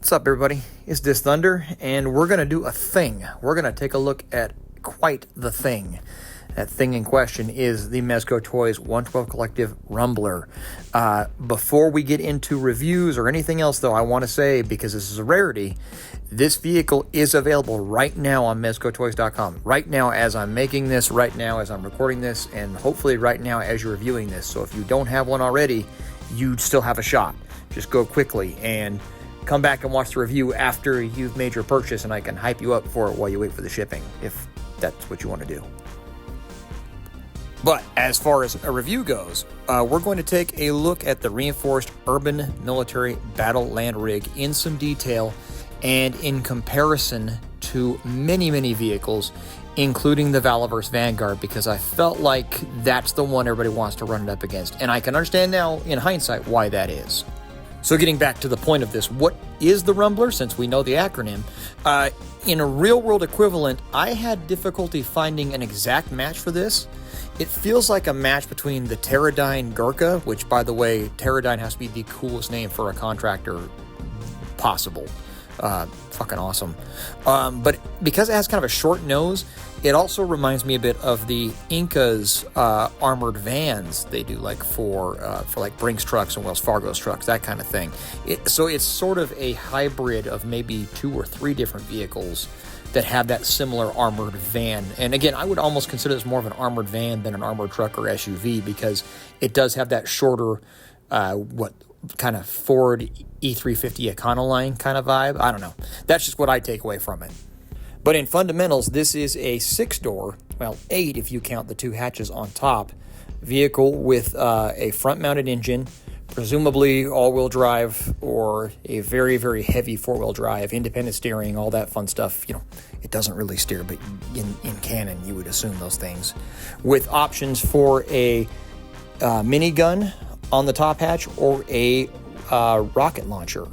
What's up, everybody? It's DisThunder, and we're going to do a thing. We're going to take a look at quite the thing. That thing in question is the Mezco Toys 112 Collective RUMBLR. Before we get into reviews or anything else, though, I want to say, because this is a rarity, this vehicle is available right now on MezcoToys.com. Right now as I'm making this, right now as I'm recording this, and hopefully right now as you're reviewing this. So if you don't have one already, you still have a shot. Just go quickly and come back and watch the review after you've made your purchase, and I can hype you up for it while you wait for the shipping, if that's what you want to do. But as far as a review goes, we're going to take a look at the reinforced urban military battle land rig in some detail and in comparison to many vehicles, including the Valverse Vanguard, because I felt like that's the one everybody wants to run it up against. And I can understand now, in hindsight, why that is. So getting back to the point of this, what is the RUMBLR, since we know the acronym? In a real-world equivalent, I had difficulty finding an exact match for this. It feels like a match between the Teradyne Gurkha, which, by the way, Teradyne has to be the coolest name for a contractor possible. Fucking awesome. But because it has kind of a short nose, it also reminds me a bit of the Inca's armored vans they do, like for like Brinks trucks and Wells Fargo's trucks, that kind of thing. So it's sort of a hybrid of maybe 2 or 3 different vehicles that have that similar armored van. And again, I would almost consider this more of an armored van than an armored truck or SUV, because it does have that shorter, kind of Ford E350 Econoline kind of vibe. I don't know. That's just what I take away from it. But in fundamentals, this is a 6-door, well, 8 if you count the 2 hatches on top, vehicle with a front-mounted engine, presumably all-wheel drive or a very heavy 4-wheel drive, independent steering, all that fun stuff. You know, it doesn't really steer, but in canon, you would assume those things. With options for a minigun on the top hatch or a rocket launcher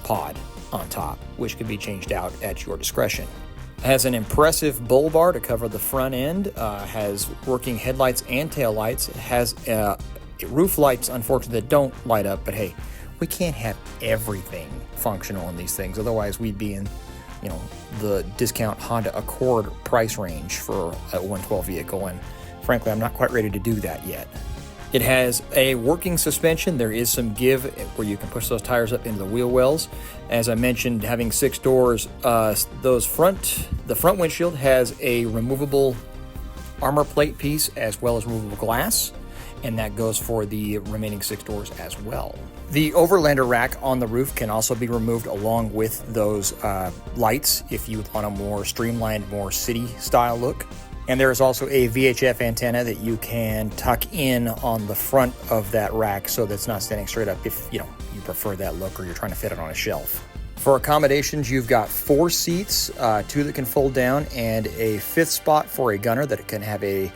pod on top, which can be changed out at your discretion. Has an impressive bull bar to cover the front end, has working headlights and taillights. It has roof lights, unfortunately, that don't light up, but hey, we can't have everything functional in these things. Otherwise, we'd be in, the discount Honda Accord price range for a 112 vehicle, and frankly, I'm not quite ready to do that yet. It has a working suspension. There is some give where you can push those tires up into the wheel wells. As I mentioned, having 6 doors, the front windshield has a removable armor plate piece as well as removable glass, and that goes for the remaining 6 doors as well. The Overlander rack on the roof can also be removed along with those lights if you want a more streamlined, more city-style look. And there is also a VHF antenna that you can tuck in on the front of that rack so that's not standing straight up if you prefer that look or you're trying to fit it on a shelf. For accommodations, you've got 4 seats, 2 that can fold down, and a 5th spot for a gunner that can have a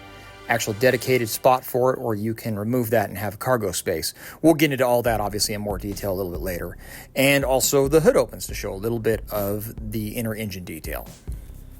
actual dedicated spot for it, or you can remove that and have cargo space. We'll get into all that obviously in more detail a little bit later. And also the hood opens to show a little bit of the inner engine detail.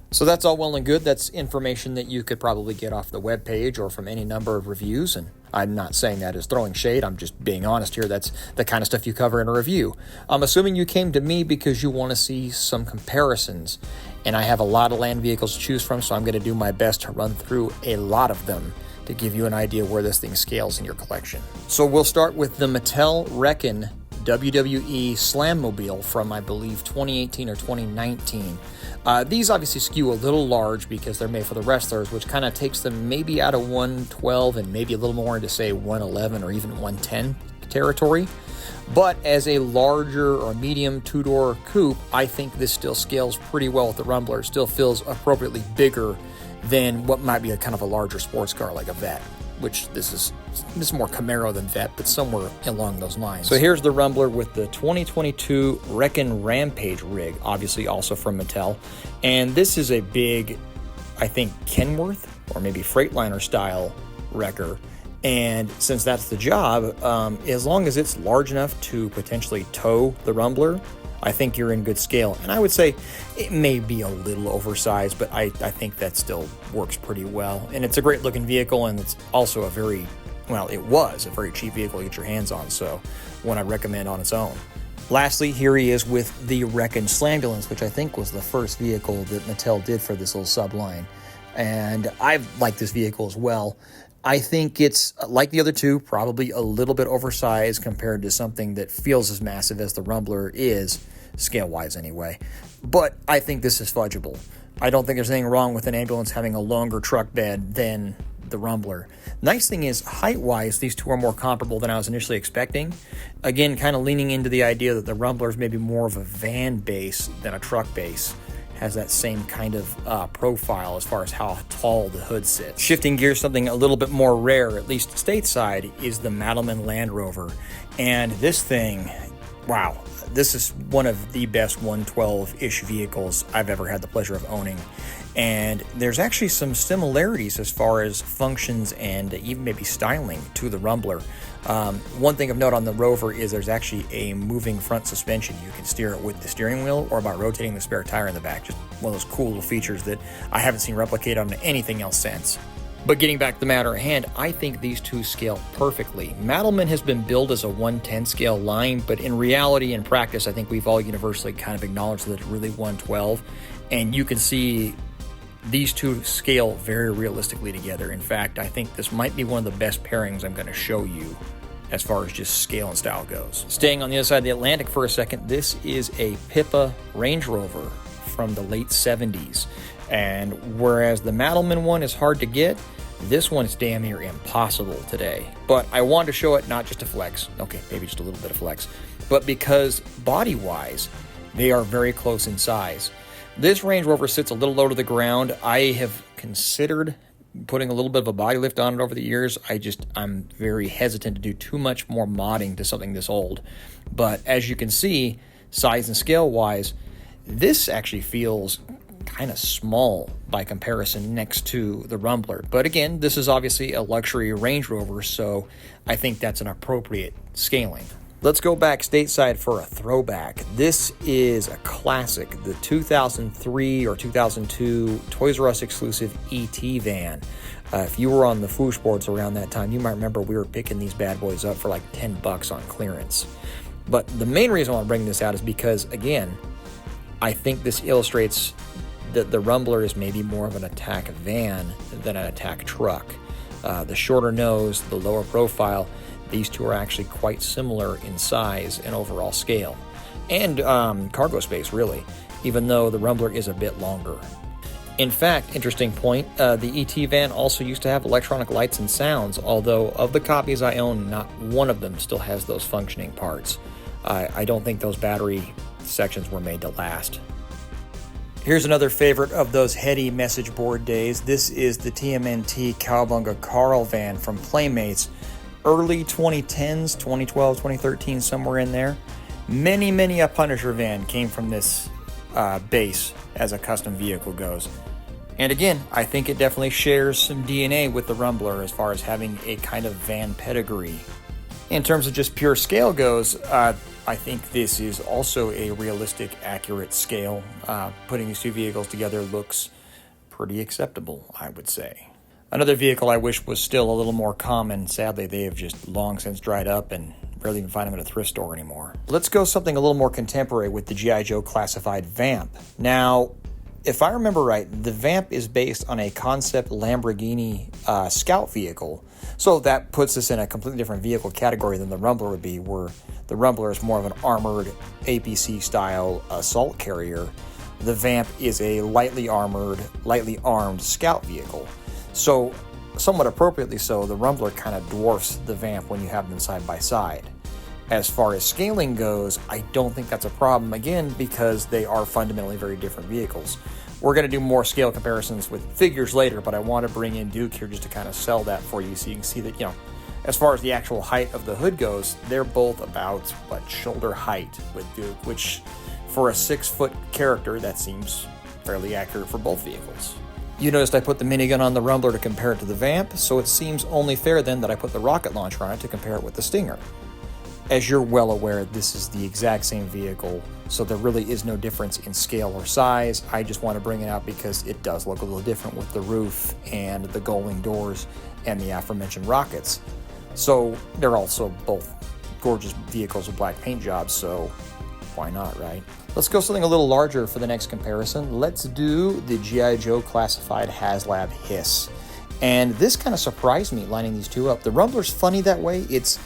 So that's all well and good. That's information that you could probably get off the webpage or from any number of reviews, and I'm not saying that as throwing shade. I'm just being honest here. That's the kind of stuff you cover in a review. I'm assuming you came to me because you want to see some comparisons, and I have a lot of land vehicles to choose from, so I'm going to do my best to run through a lot of them to give you an idea where this thing scales in your collection. So we'll start with the Mattel Reckon WWE Slammobile from, I believe, 2018 or 2019. These obviously skew a little large because they're made for the wrestlers, which kind of takes them maybe out of 112 and maybe a little more into, say, 111 or even 110 territory. But as a larger or medium 2-door coupe, I think this still scales pretty well with the RUMBLR. It still feels appropriately bigger than what might be a kind of a larger sports car like a Vet, which this is more Camaro than Vet, but somewhere along those lines. So here's the RUMBLR with the 2022 Reckon Rampage rig, obviously also from Mattel. And this is a big, I think, Kenworth or maybe Freightliner style wrecker. And since that's the job, as long as it's large enough to potentially tow the RUMBLR, I think you're in good scale. And I would say it may be a little oversized, but I think that still works pretty well. And it's a great looking vehicle, and it's also it was a very cheap vehicle to get your hands on, so one I'd recommend on its own. Lastly, here he is with the Wreck-N Slambulance, which I think was the first vehicle that Mattel did for this little sub-line. And I've liked this vehicle as well. I think it's, like the other two, probably a little bit oversized compared to something that feels as massive as the RUMBLR is, scale-wise anyway. But I think this is fudgeable. I don't think there's anything wrong with an ambulance having a longer truck bed than the RUMBLR. Nice thing is, height-wise, these two are more comparable than I was initially expecting. Again, kind of leaning into the idea that the RUMBLR is maybe more of a van base than a truck base. Has that same kind of profile as far as how tall the hood sits. Shifting gears, something a little bit more rare, at least stateside, is the Mattel Land Rover. And this thing, wow, this is one of the best 112-ish vehicles I've ever had the pleasure of owning. And there's actually some similarities as far as functions and even maybe styling to the RUMBLR. One thing of note on the Rover is there's actually a moving front suspension. You can steer it with the steering wheel or by rotating the spare tire in the back. Just one of those cool little features that I haven't seen replicated on anything else since. But getting back to the matter at hand, I think these two scale perfectly. Mattel has been billed as a 110 scale line, but in reality and practice, I think we've all universally kind of acknowledged that it's really 112. And you can see these two scale very realistically together. In fact, I think this might be one of the best pairings I'm going to show you as far as just scale and style goes. Staying on the other side of the Atlantic for a second, this is a Pippa Range Rover from the late 70s. And whereas the Mattel one is hard to get, this one is damn near impossible today. But I wanted to show it not just to flex, okay, maybe just a little bit of flex, but because body-wise, they are very close in size. This Range Rover sits a little low to the ground. I have considered putting a little bit of a body lift on it over the years. I'm very hesitant to do too much more modding to something this old. But as you can see, size and scale wise, this actually feels kind of small by comparison next to the RUMBLR. But again, this is obviously a luxury Range Rover, so I think that's an appropriate scaling. Let's go back stateside for a throwback. This is a classic, the 2003 or 2002 Toys R Us exclusive ET van. If you were on the Foosh boards around that time, you might remember we were picking these bad boys up for like $10 on clearance. But the main reason I want to bring this out is because, again, I think this illustrates that the RUMBLR is maybe more of an attack van than an attack truck. The shorter nose, the lower profile, these two are actually quite similar in size and overall scale. And cargo space, really, even though the RUMBLR is a bit longer. In fact, interesting point, the ET van also used to have electronic lights and sounds, although of the copies I own, not one of them still has those functioning parts. I don't think those battery sections were made to last. Here's another favorite of those heady message board days. This is the TMNT Cowabunga Carl van from Playmates. Early 2010s, 2012, 2013, somewhere in there. Many a Punisher van came from this base as a custom vehicle goes. And again, I think it definitely shares some DNA with the RUMBLR as far as having a kind of van pedigree. In terms of just pure scale goes, I think this is also a realistic, accurate scale. Putting these two vehicles together looks pretty acceptable, I would say. Another vehicle I wish was still a little more common. Sadly, they have just long since dried up and rarely even find them at a thrift store anymore. Let's go something a little more contemporary with the G.I. Joe classified Vamp. Now, if I remember right, the Vamp is based on a concept Lamborghini scout vehicle. So that puts us in a completely different vehicle category than the RUMBLR would be, where the RUMBLR is more of an armored APC-style assault carrier. The Vamp is a lightly armed scout vehicle. So, somewhat appropriately so, the RUMBLR kind of dwarfs the Vamp when you have them side by side. As far as scaling goes, I don't think that's a problem, again, because they are fundamentally very different vehicles. We're going to do more scale comparisons with figures later, but I want to bring in Duke here just to kind of sell that for you so you can see that, as far as the actual height of the hood goes, they're both about, shoulder height with Duke, which for a 6-foot character, that seems fairly accurate for both vehicles. You noticed I put the minigun on the RUMBLR to compare it to the Vamp, so it seems only fair then that I put the rocket launcher on it to compare it with the Stinger. As you're well aware, this is the exact same vehicle, so there really is no difference in scale or size. I just want to bring it out because it does look a little different with the roof and the gullwing doors and the aforementioned rockets. So they're also both gorgeous vehicles with black paint jobs, so Why not, right? Let's go something a little larger for the next comparison. Let's do the G.I. Joe Classified HasLab Hiss. And this kind of surprised me lining these two up. The RUMBLR's funny that way. It's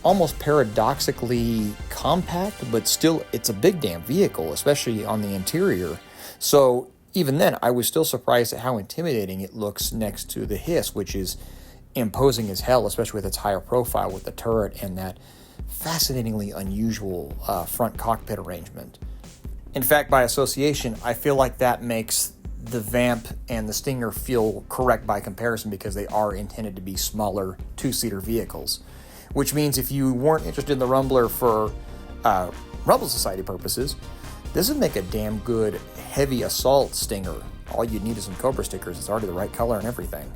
almost paradoxically compact, but still it's a big damn vehicle, especially on the interior. So even then, I was still surprised at how intimidating it looks next to the Hiss, which is imposing as hell, especially with its higher profile with the turret and that fascinatingly unusual front cockpit arrangement. In fact, by association, I feel like that makes the Vamp and the Stinger feel correct by comparison because they are intended to be smaller two-seater vehicles. Which means if you weren't interested in the RUMBLR for Rumble Society purposes, this would make a damn good heavy assault Stinger. All you'd need is some Cobra stickers. It's already the right color and everything.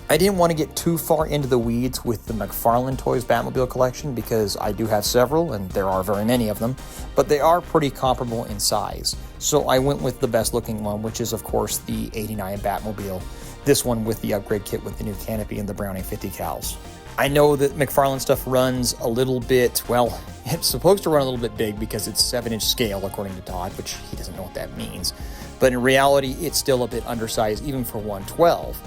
I didn't want to get too far into the weeds with the McFarlane Toys Batmobile collection because I do have several, and there are very many of them, but they are pretty comparable in size. So I went with the best looking one, which is of course the 89 Batmobile. This one with the upgrade kit with the new canopy and the Browning 50 cals. I know that McFarlane stuff runs a little bit, well, it's supposed to run a little bit big because it's 7-inch scale according to Todd, which he doesn't know what that means. But in reality, it's still a bit undersized even for 112.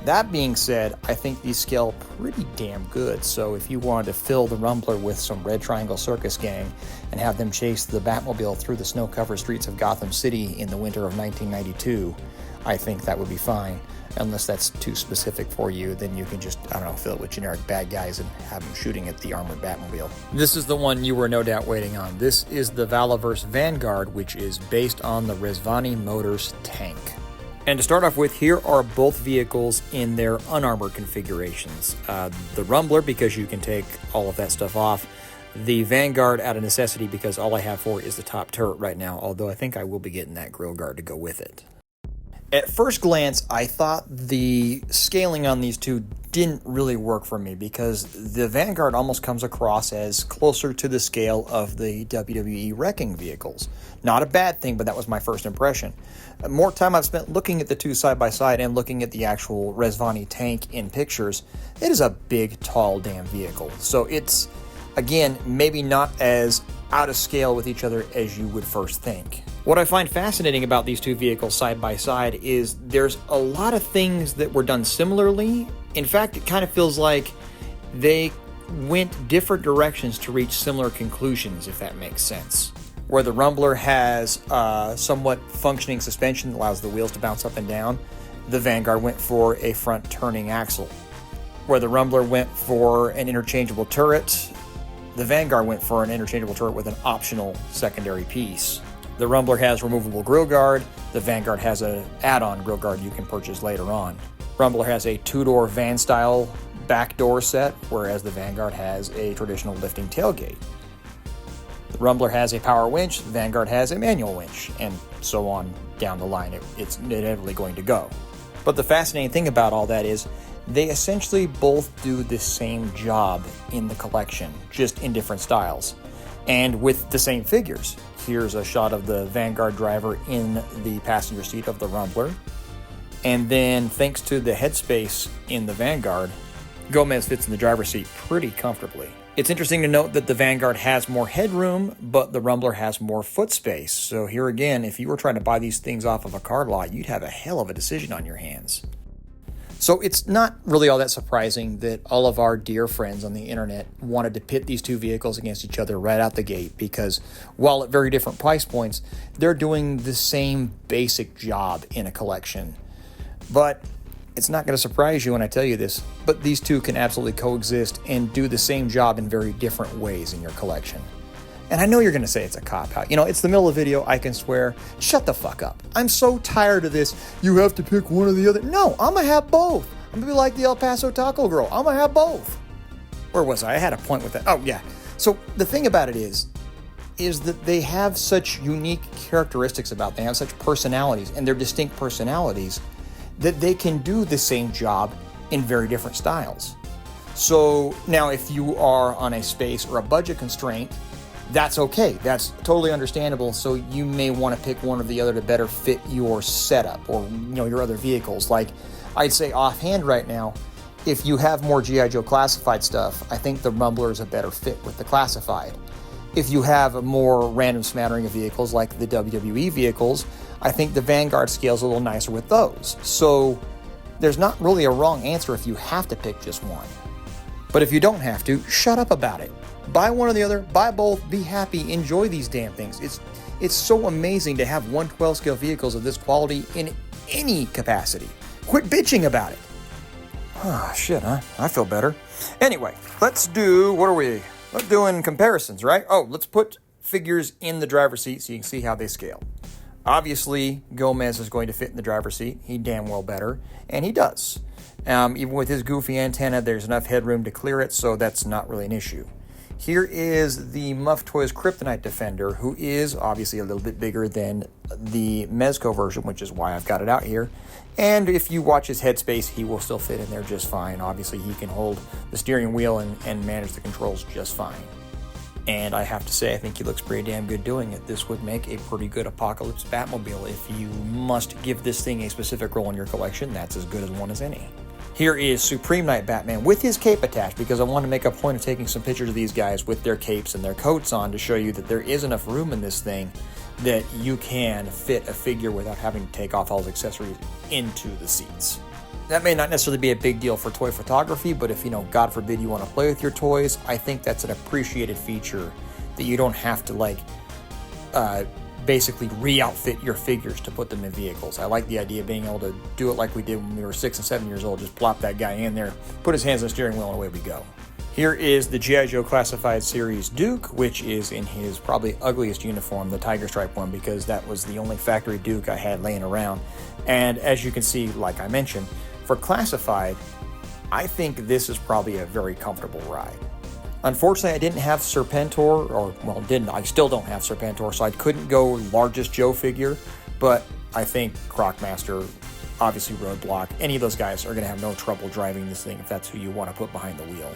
That being said, I think these scale pretty damn good, so if you wanted to fill the RUMBLR with some Red Triangle Circus gang and have them chase the Batmobile through the snow-covered streets of Gotham City in the winter of 1992, I think that would be fine. Unless that's too specific for you, then you can just, I don't know, fill it with generic bad guys and have them shooting at the armored Batmobile. This is the one you were no doubt waiting on. This is the Valverse Vanguard, which is based on the Rezvani Motors tank. And to start off with, here are both vehicles in their unarmored configurations. The RUMBLR, because you can take all of that stuff off. The Vanguard out of necessity, because all I have for it is the top turret right now, although I think I will be getting that grille guard to go with it. At first glance, I thought the scaling on these two didn't really work for me because the Vanguard almost comes across as closer to the scale of the WWE wrecking vehicles. Not a bad thing, but that was my first impression. More time I've spent looking at the two side by side and looking at the actual Rezvani tank in pictures, it is a big, tall damn vehicle. So it's, again, maybe not as out of scale with each other as you would first think. What I find fascinating about these two vehicles side by side is there's a lot of things that were done similarly. In fact, it kind of feels like they went different directions to reach similar conclusions, if that makes sense. Where the RUMBLR has somewhat functioning suspension that allows the wheels to bounce up and down, the Vanguard went for a front turning axle. Where the RUMBLR went for an interchangeable turret, the Vanguard went for an interchangeable turret with an optional secondary piece. The RUMBLR has removable grille guard. The Vanguard has an add-on grille guard you can purchase later on. RUMBLR has a two-door van-style back door set, whereas the Vanguard has a traditional lifting tailgate. The RUMBLR has a power winch, the Vanguard has a manual winch, and so on down the line. It's inevitably going to go. But the fascinating thing about all that is they essentially both do the same job in the collection, just in different styles, and with the same figures. Here's a shot of the Vanguard driver in the passenger seat of the RUMBLR. And then, thanks to the headspace in the Vanguard, Gomez fits in the driver's seat pretty comfortably. It's interesting to note that the Vanguard has more headroom, but the RUMBLR has more foot space. So here again, if you were trying to buy these things off of a car lot, you'd have a hell of a decision on your hands. So it's not really all that surprising that all of our dear friends on the internet wanted to pit these two vehicles against each other right out the gate because while at very different price points, they're doing the same basic job in a collection. But it's not going to surprise you when I tell you this, but these two can absolutely coexist and do the same job in very different ways in your collection. And I know you're going to say it's a cop-out. You know, it's the middle of the video, I can swear. Shut the fuck up. I'm so tired of this. You have to pick one or the other. No, I'm going to have both. I'm going to be like the El Paso Taco Girl. I'm going to have both. Where was I? I had a point with that. Oh, yeah. So the thing about it is that they have such unique characteristics about them. They have such personalities, and they're distinct personalities, that they can do the same job in very different styles. So now if you are on a space or a budget constraint, that's okay. That's totally understandable. So you may want to pick one or the other to better fit your setup or, your other vehicles. Like I'd say offhand right now, if you have more G.I. Joe Classified stuff, I think the RUMBLR is a better fit with the Classified. If you have a more random smattering of vehicles like the WWE vehicles, I think the Vanguard scale's a little nicer with those. So there's not really a wrong answer if you have to pick just one. But if you don't have to, shut up about it. Buy one or the other, buy both, be happy, enjoy these damn things. It's so amazing to have 1/12 scale vehicles of this quality in any capacity. Quit bitching about it. Ah, shit, huh? I feel better. Anyway, let's do, we're doing comparisons, right? Oh, let's put figures in the driver's seat so you can see how they scale. Obviously, Gomez is going to fit in the driver's seat. He damn well better, and he does. Even with his goofy antenna, there's enough headroom to clear it, so that's not really an issue. Here is the Muff Toys Kryptonite Defender, who is obviously a little bit bigger than the Mezco version, which is why I've got it out here. And if you watch his headspace, he will still fit in there just fine. Obviously, he can hold the steering wheel and manage the controls just fine. And I have to say, I think he looks pretty damn good doing it. This would make a pretty good Apocalypse Batmobile. If you must give this thing a specific role in your collection, that's as good as one as any. Here is Supreme Knight Batman with his cape attached, because I want to make a point of taking some pictures of these guys with their capes and their coats on to show you that there is enough room in this thing that you can fit a figure without having to take off all his accessories into the seats. That may not necessarily be a big deal for toy photography, but if, God forbid you want to play with your toys, I think that's an appreciated feature that you don't have to, basically re-outfit your figures to put them in vehicles. I like the idea of being able to do it like we did when we were 6 and 7 years old. Just plop that guy in there, put his hands on the steering wheel, and away we go. Here is the G.I. Joe Classified Series Duke, which is in his probably ugliest uniform, the Tiger Stripe one, because that was the only factory Duke I had laying around. And as you can see, like I mentioned, for Classified, I think this is probably a very comfortable ride. Unfortunately, I didn't have Serpentor, I still don't have Serpentor, so I couldn't go largest Joe figure, but I think Crocmaster, obviously Roadblock, any of those guys are going to have no trouble driving this thing if that's who you want to put behind the wheel.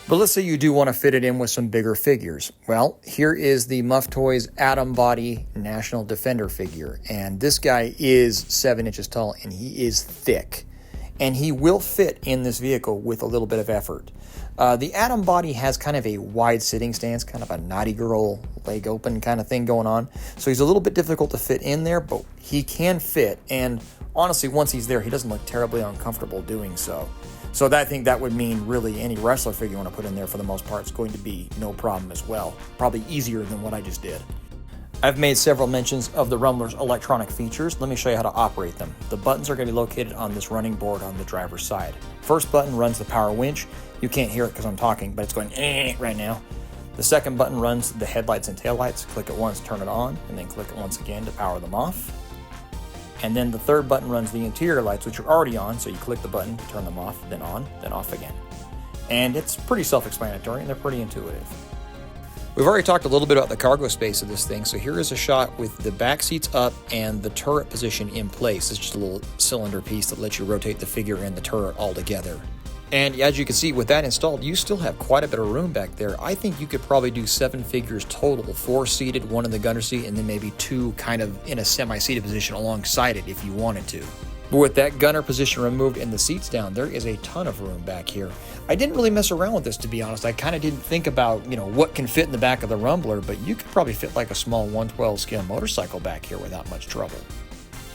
But let's say you do want to fit it in with some bigger figures. Well, here is the Muff Toys Atom Body National Defender figure, and this guy is 7 inches tall, and he is thick. And he will fit in this vehicle with a little bit of effort. The Atom Body has kind of a wide sitting stance, kind of a naughty girl, leg open kind of thing going on. So he's a little bit difficult to fit in there, but he can fit. And honestly, once he's there, he doesn't look terribly uncomfortable doing so. So I think that would mean really any wrestler figure you want to put in there for the most part is going to be no problem as well. Probably easier than what I just did. I've made several mentions of the Rumbler's electronic features. Let me show you how to operate them. The buttons are going to be located on this running board on the driver's side. First button runs the power winch. You can't hear it because I'm talking, but it's going right now. The second button runs the headlights and taillights. Click it once, turn it on, and then click it once again to power them off. And then the third button runs the interior lights, which are already on, so you click the button, turn them off, then on, then off again. And it's pretty self-explanatory, and they're pretty intuitive. We've already talked a little bit about the cargo space of this thing, so here is a shot with the back seats up and the turret position in place. It's just a little cylinder piece that lets you rotate the figure and the turret all together. And as you can see, with that installed, you still have quite a bit of room back there. I think you could probably do 7 figures total, 4 seated, 1 in the gunner seat, and then maybe 2 kind of in a semi-seated position alongside it if you wanted to. But with that gunner position removed and the seats down, there is a ton of room back here. I didn't really mess around with this, to be honest. I kind of didn't think about, what can fit in the back of the Rumbler, but you could probably fit like a small 1/12 scale motorcycle back here without much trouble.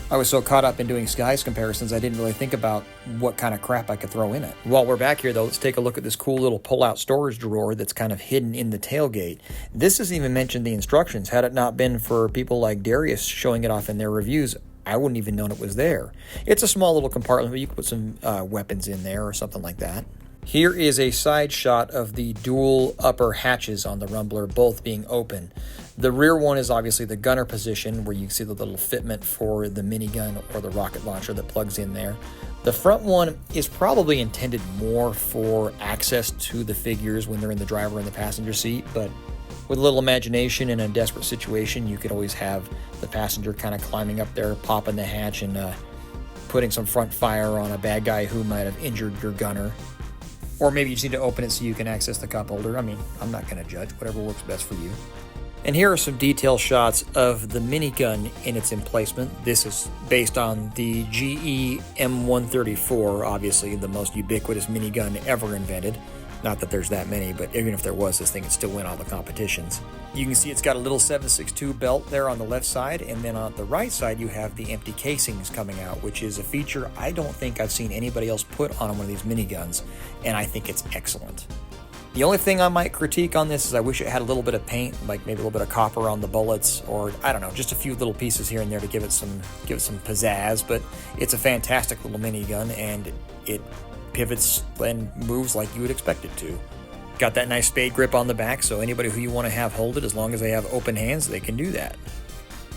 I was so caught up in doing size comparisons, I didn't really think about what kind of crap I could throw in it. While we're back here, though, let's take a look at this cool little pull-out storage drawer that's kind of hidden in the tailgate. This doesn't even mention the instructions. Had it not been for people like Darius showing it off in their reviews, I wouldn't even known it was there. It's a small little compartment, but you can put some weapons in there or something like that. Here is a side shot of the dual upper hatches on the Rumbler, both being open. The rear one is obviously the gunner position, where you can see the little fitment for the minigun or the rocket launcher that plugs in there. The front one is probably intended more for access to the figures when they're in the driver and the passenger seat, but with a little imagination in a desperate situation, you could always have the passenger kind of climbing up there, popping the hatch, and putting some front fire on a bad guy who might have injured your gunner. Or maybe you just need to open it so you can access the cup holder. I mean, I'm not going to judge. Whatever works best for you. And here are some detail shots of the minigun in its emplacement. This is based on the GE M134, obviously the most ubiquitous minigun ever invented. Not that there's that many, but even if there was, this thing would still win all the competitions. You can see it's got a little 7.62 belt there on the left side, and then on the right side you have the empty casings coming out, which is a feature I don't think I've seen anybody else put on one of these miniguns, and I think it's excellent. The only thing I might critique on this is I wish it had a little bit of paint, like maybe a little bit of copper on the bullets, or I don't know, just a few little pieces here and there to give it some pizzazz. But it's a fantastic little minigun, and it pivots and moves like you would expect it to. Got that nice spade grip on the back, so anybody who you want to have hold it, as long as they have open hands, they can do that.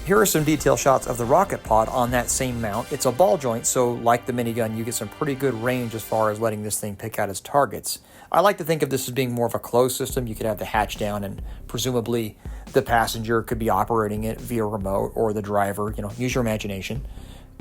Here are some detail shots of the rocket pod on that same mount. It's a ball joint, so like the minigun, you get some pretty good range as far as letting this thing pick out its targets. I like to think of this as being more of a closed system. You could have the hatch down, and presumably the passenger could be operating it via remote, or the driver, use your imagination.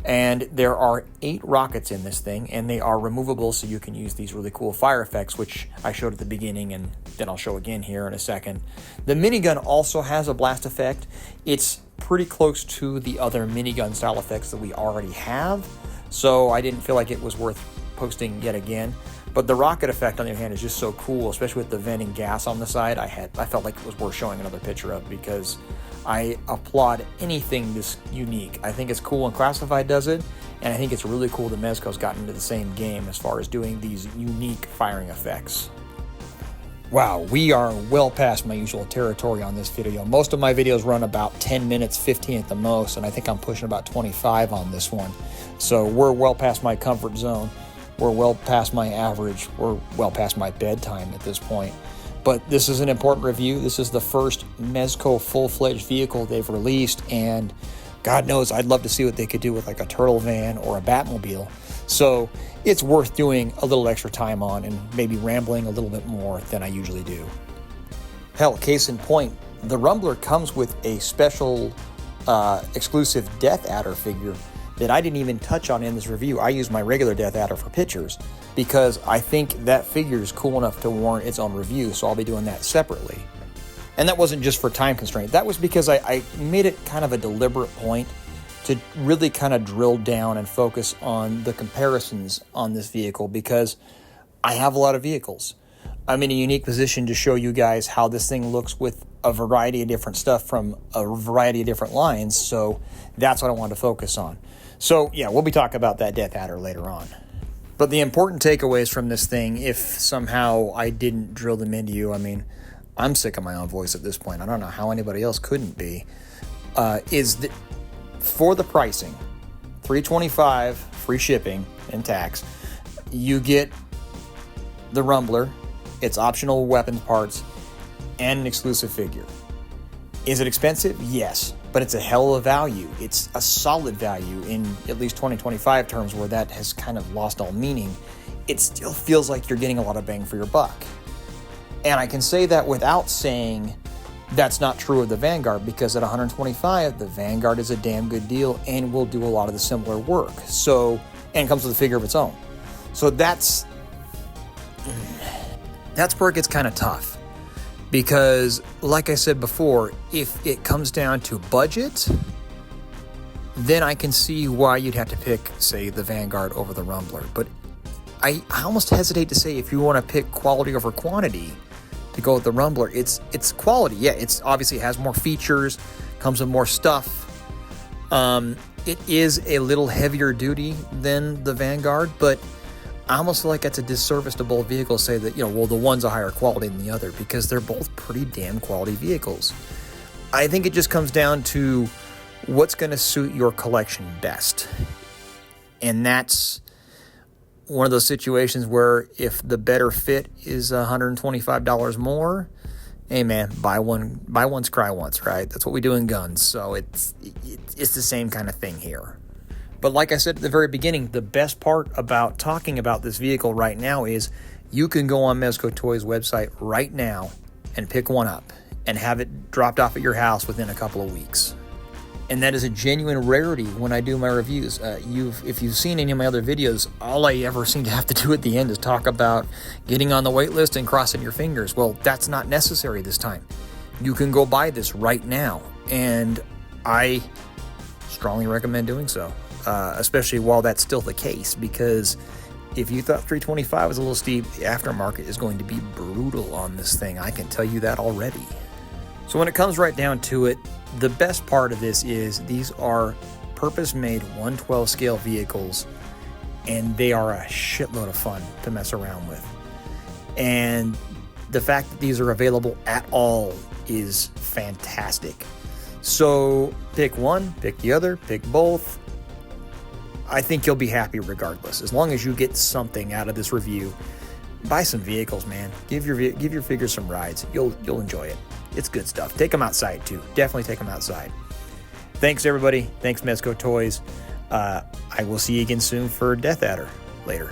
And there are 8 rockets in this thing, and they are removable, so you can use these really cool fire effects, which I showed at the beginning, and then I'll show again here in a second. The minigun also has a blast effect. It's pretty close to the other minigun style effects that we already have, so I didn't feel like it was worth posting yet again. But the rocket effect, on the other hand, is just so cool, especially with the venting gas on the side. I felt like it was worth showing another picture of, because I applaud anything this unique. I think it's cool when Classified does it, and I think it's really cool that Mezco's gotten into the same game as far as doing these unique firing effects. Wow, we are well past my usual territory on this video. Most of my videos run about 10 minutes, 15 at the most, and I think I'm pushing about 25 on this one. So we're well past my comfort zone. We're well past my average. We're well past my bedtime at this point. But this is an important review. This is the first Mezco full-fledged vehicle they've released, and God knows I'd love to see what they could do with like a turtle van or a Batmobile. So it's worth doing a little extra time on and maybe rambling a little bit more than I usually do. Hell, case in point, the RUMBLR comes with a special exclusive Death Adder figure that I didn't even touch on in this review. I use my regular Death Adder for pictures because I think that figure is cool enough to warrant its own review, so I'll be doing that separately. And that wasn't just for time constraint. That was because I made it kind of a deliberate point to really kind of drill down and focus on the comparisons on this vehicle, because I have a lot of vehicles. I'm in a unique position to show you guys how this thing looks with a variety of different stuff from a variety of different lines, so that's what I wanted to focus on. So yeah, we'll be talking about that Death Adder later on. But the important takeaways from this thing, if somehow I didn't drill them into you, I mean, I'm sick of my own voice at this point. I don't know how anybody else couldn't be, is that for the pricing, $325 free shipping and tax, you get the RUMBLR, its optional weapons parts, and an exclusive figure. Is it expensive? Yes, but it's a hell of a value. It's a solid value in at least 2025 terms, where that has kind of lost all meaning. It still feels like you're getting a lot of bang for your buck. And I can say that without saying that's not true of the Vanguard, because at $125, the Vanguard is a damn good deal and will do a lot of the similar work. So, and comes with a figure of its own. So that's where it gets kind of tough. Because, like I said before, if it comes down to budget, then I can see why you'd have to pick, say, the Vanguard over the RUMBLR. But I almost hesitate to say if you want to pick quality over quantity to go with the RUMBLR. It's quality. Yeah, it's obviously has more features, comes with more stuff. It is a little heavier duty than the Vanguard, but I almost feel like it's a disservice to both vehicles say that, well, the one's a higher quality than the other, because they're both pretty damn quality vehicles. I think it just comes down to what's going to suit your collection best. And that's one of those situations where if the better fit is $125 more, hey man, buy once, cry once, right? That's what we do in guns. So it's the same kind of thing here. But like I said at the very beginning, the best part about talking about this vehicle right now is you can go on Mezco Toys' website right now and pick one up and have it dropped off at your house within a couple of weeks. And that is a genuine rarity when I do my reviews. If you've seen any of my other videos, all I ever seem to have to do at the end is talk about getting on the wait list and crossing your fingers. Well, that's not necessary this time. You can go buy this right now, and I strongly recommend doing so. Especially while that's still the case, because if you thought 325 was a little steep, the aftermarket is going to be brutal on this thing. I can tell you that already. So when it comes right down to it, the best part of this is these are purpose-made 1/12 scale vehicles, and they are a shitload of fun to mess around with. And the fact that these are available at all is fantastic. So pick one, pick the other, pick both. I think you'll be happy regardless. As long as you get something out of this review, buy some vehicles, man. Give your figures some rides. You'll enjoy it. It's good stuff. Take them outside too. Definitely take them outside. Thanks everybody. Thanks Mezco Toys. I will see you again soon for Death Adder later.